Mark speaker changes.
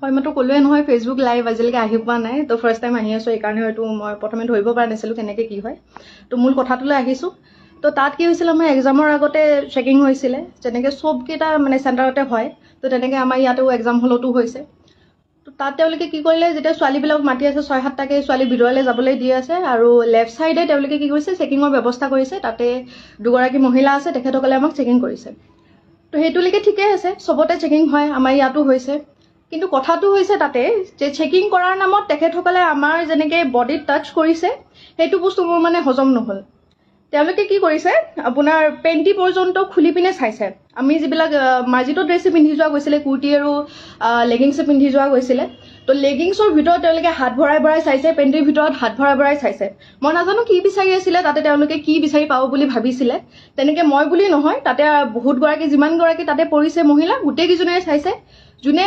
Speaker 1: হয় মইতো ক'লোৱে নহয় ফেচবুক লাইভ আজিলৈকে আহি পোৱা নাই তো ফাৰ্ষ্ট টাইম আহি আছোঁ এইকাৰণে হয়তো মই প্ৰথমে ধৰিব পৰা নাছিলোঁ কেনেকৈ কি হয় তো মূল কথাটোলৈ আহিছোঁ তো তাত কি হৈছিলে আমাৰ এক্সামৰ আগতে চেকিং হৈছিলে যেনেকৈ চবকেইটা মানে চেণ্টাৰতে হয় তো তেনেকৈ আমাৰ ইয়াতেও এক্সাম হলতো হৈছে তো তাত তেওঁলোকে কি কৰিলে যেতিয়া ছোৱালীবিলাক মাতি আছে 6-7টাকৈ ছোৱালী ভিতৰলৈ যাবলৈ দি আছে আৰু লেফ্ট ছাইডে তেওঁলোকে কি কৰিছে চেকিঙৰ ব্যৱস্থা কৰিছে তাতে দুগৰাকী মহিলা আছে তেখেতসকলে আমাক চেকিং কৰিছে তো সেইটোলৈকে ঠিকেই আছে চবতে চেকিং হয় আমাৰ ইয়াতো হৈছে কিন্তু কথাটো হৈছে তাতে যে চেকিং কৰাৰ নামত তেখেতসকলে আমাৰ যেনেকৈ বডিত টাচ কৰিছে সেইটো বস্তু মোৰ মানে হজম নহ'ল তেওঁলোকে কি কৰিছে আপোনাৰ পেণ্টি পৰ্যন্ত খুলি পিনে চাইছে আমি যিবিলাক মাৰ্জিত ড্ৰেছে পিন্ধি যোৱা গৈছিলে কুৰ্তি আৰু লেগিংছে পিন্ধি যোৱা গৈছিলে তো লেগিংছৰ ভিতৰত তেওঁলোকে হাত ভৰাই ভৰাই চাইছে পেণ্টিৰ ভিতৰত হাত ভৰাই ভৰাই চাইছে মই নাজানো কি বিচাৰি আছিলে তাতে তেওঁলোকে কি বিচাৰি পাব বুলি ভাবিছিলে তেনেকৈ মই বুলি নহয় তাতে বহুতগৰাকী যিমানগৰাকী তাতে পৰিছে মহিলা গোটেইকেইজনীয়ে চাইছে যোনে